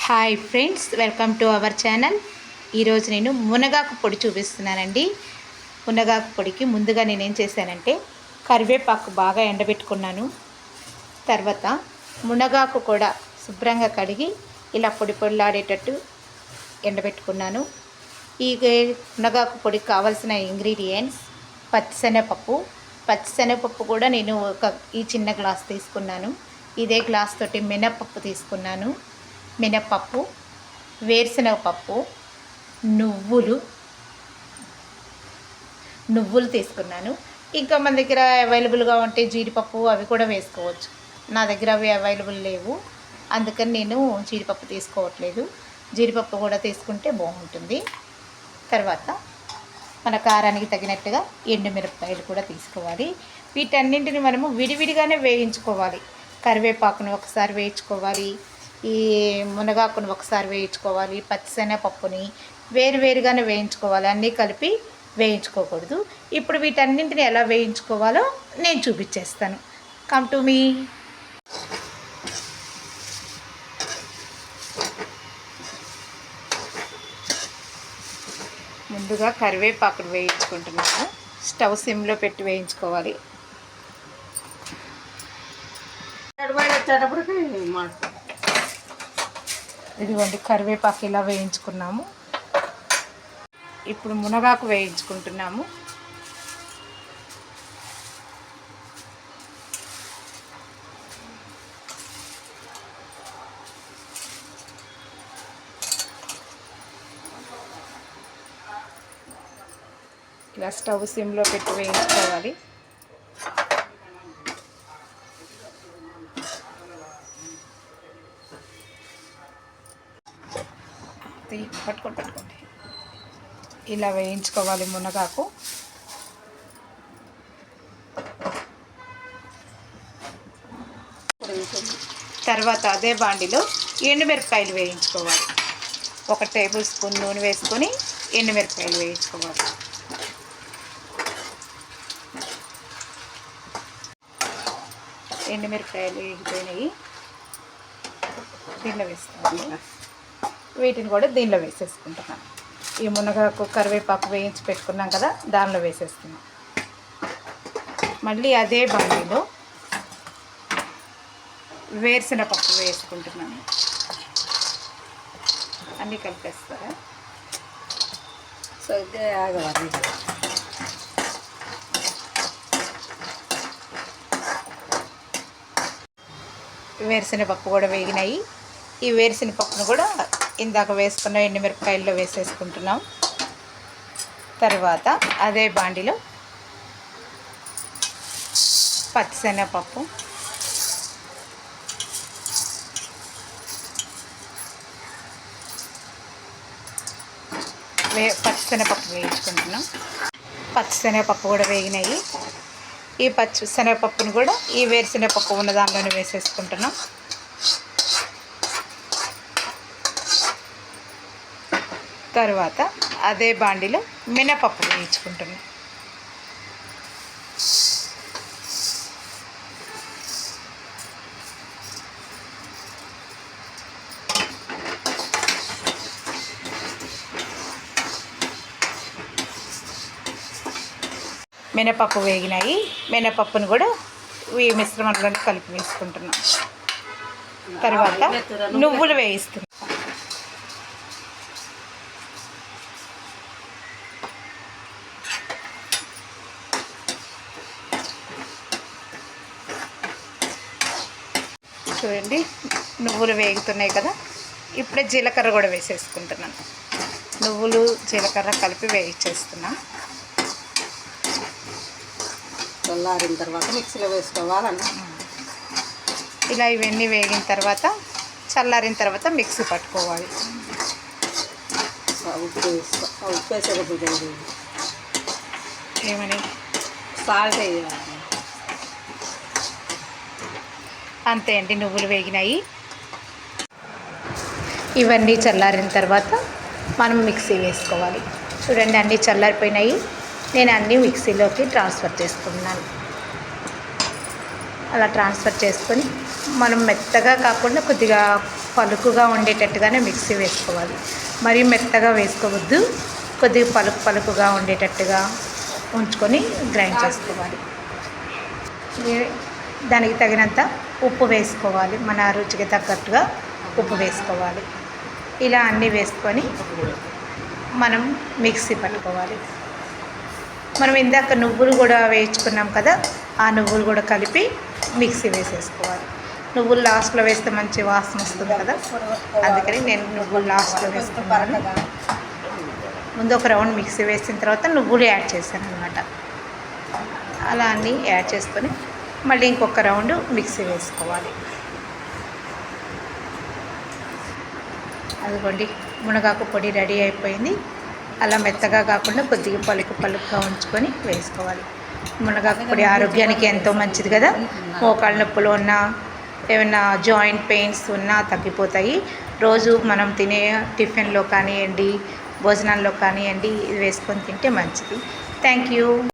Hi friends, welcome to our channel. ఈరోజు నేను మునగాకు పొడి చూపిస్తున్నానండి. మునగాకు పొడికి ముందుగా నేనేం చేశానంటే కరివేపాకు బాగా ఎండబెట్టుకున్నాను. తర్వాత మునగాకు కూడా శుభ్రంగా కడిగి ఇలా పొడి పొడిలాడేటట్టు ఎండబెట్టుకున్నాను. ఈ మునగాకు పొడికి కావాల్సిన ఇంగ్రీడియంట్స్ పచ్చిశనగపప్పు కూడా నేను ఈ చిన్న గ్లాస్ తీసుకున్నాను. ఇదే గ్లాస్ తోటి మినపప్పు తీసుకున్నాను. మినపప్పు, వేరుశనగపప్పు, నువ్వులు తీసుకున్నాను. ఇంకా మన దగ్గర అవైలబుల్గా ఉంటే జీడిపప్పు అవి కూడా వేసుకోవచ్చు. నా దగ్గర అవి అవైలబుల్ లేవు, అందుకని నేను జీడిపప్పు తీసుకోవట్లేదు. జీడిపప్పు కూడా తీసుకుంటే బాగుంటుంది. తర్వాత మన కారానికి తగినట్టుగా ఎండుమిరపకాయలు కూడా తీసుకోవాలి. వీటన్నింటిని మనము విడివిడిగానే వేయించుకోవాలి. కరివేపాకును ఒకసారి వేయించుకోవాలి, ఈ మునగాకును ఒకసారి వేయించుకోవాలి, పచ్చిశనగపప్పుని వేరువేరుగానే వేయించుకోవాలి, అన్నీ కలిపి వేయించుకోకూడదు. ఇప్పుడు వీటన్నింటిని ఎలా వేయించుకోవాలో నేను చూపించేస్తాను. Come to me. ముందుగా కరివేపాకును వేయించుకుంటున్నాను. స్టవ్ సిమ్లో పెట్టి వేయించుకోవాలి. ఇదిగోండి, కరివేపాకు ఇలా వేయించుకున్నాము. ఇప్పుడు మునగాకు వేయించుకుంటున్నాము. ఇలా స్టవ్ సిమ్లో పెట్టి వేయించుకోవాలి. పట్టుకోండి. ఇలా వేయించుకోవాలి మునగాకు. తర్వాత అదే బాండిలో ఎండుమిరపకాయలు వేయించుకోవాలి. 1 టేబుల్ స్పూన్ నూనె వేసుకొని ఎండుమిరపకాయలు వేయించుకోవాలి. ఎండుమిరపకాయలు వేగిపోయినాయి, దీనిలో వేసుకోవాలి. వీటిని కూడా దీనిలో వేసేసుకుంటున్నాను. ఈ మునగాకు కరివేపాకు వేయించి పెట్టుకున్నాం కదా, దానిలో వేసేస్తున్నాం. మళ్ళీ అదే బాండీలో వేరుశనగపప్పు వేసుకుంటున్నాను. అన్నీ కలిపేస్తారా? సో ఇదే ఆగవాలి. వేరుశనగపప్పు కూడా వేగినాయి. ఈ వేరుశనగపప్పును కూడా ఇందాక వేసుకున్న ఎండుమిరపకాయల్లో వేసేసుకుంటున్నాం. తర్వాత అదే బాండిలో పచ్చిశనగపప్పు, పచ్చిశనగపప్పు వేయించుకుంటున్నాం. పచ్చిశనగపప్పు కూడా వేగినాయి. ఈ పచ్చిశనగపప్పును కూడా ఈ వేరుశనగపప్పు ఉన్న దాంట్లోనే వేసేసుకుంటున్నాం. తర్వాత అదే బాండిలో మినపప్పు వేయించుకుంటున్నాం. మినపప్పు వేగినాయి. మినపప్పును కూడా ఈ మిశ్రమంలో కలిపి వేసుకుంటున్నాం. తర్వాత నువ్వులు వేయిస్తున్నాం. చూడండి, నువ్వులు వేగుతున్నాయి కదా. ఇప్పుడే జీలకర్ర కూడా వేసేసుకుంటున్నాను. నువ్వులు జీలకర్ర కలిపి వేయించేస్తున్నాం. చల్లారిన తర్వాత మిక్సీలో వేసుకోవాలన్న. ఇలా ఇవన్నీ వేగిన తర్వాత చల్లారిన తర్వాత మిక్సీ పట్టుకోవాలి. ఉప్పు వేసేటప్పుడు ఏమని సాల్ట్ వేయాలి. అంతే అండి, నువ్వులు వేగినాయి. ఇవన్నీ చల్లారిన తర్వాత మనం మిక్సీ వేసుకోవాలి. చూడండి, అన్నీ చల్లారిపోయినాయి. నేను అన్నీ మిక్సీలోకి ట్రాన్స్ఫర్ చేసుకున్నాను. అలా ట్రాన్స్ఫర్ చేసుకొని మనం మెత్తగా కాకుండా కొద్దిగా పలుకుగా ఉండేటట్టుగానే మిక్సీ వేసుకోవాలి. మరీ మెత్తగా వేసుకోవద్దు, కొద్దిగా పలుకుగా ఉండేటట్టుగా ఉంచుకొని గ్రైండ్ చేసుకోవాలి. దానికి తగినంత ఉప్పు వేసుకోవాలి, మన రుచికి తగ్గట్టుగా ఉప్పు వేసుకోవాలి. ఇలా అన్నీ వేసుకొని మనం మిక్సీ పట్టుకోవాలి. మనం ఇందాక నువ్వులు కూడా వేయించుకున్నాం కదా, ఆ నువ్వులు కూడా కలిపి మిక్సీ వేసేసుకోవాలి. నువ్వులు లాస్ట్లో వేస్తే మంచి వాసన వస్తుంది కదా, అందుకని నేను నువ్వులు లాస్ట్లో వేసుకున్నాను. ముందు ఒక రౌండ్ మిక్సీ వేసిన తర్వాత నువ్వులు యాడ్ చేశాను అనమాట. అలా అన్నీ యాడ్ చేసుకొని మళ్ళీ ఇంకొక రౌండ్ మిక్సీ వేసుకోవాలి. అదిగోండి, మునగాకు పొడి రెడీ అయిపోయింది. అలా మెత్తగా కాకుండా కొద్దిగా పలుకుగా ఉంచుకొని వేసుకోవాలి. మునగాకు పొడి ఆరోగ్యానికి ఎంతో మంచిది కదా. మోకాళ్ళ నొప్పులు ఉన్నా, ఏమైనా జాయింట్ పెయిన్స్ ఉన్నా తగ్గిపోతాయి. రోజు మనం తినే టిఫిన్లో కానివ్వండి, భోజనాల్లో కానివ్వండి, ఇది వేసుకొని తింటే మంచిది. Thank you.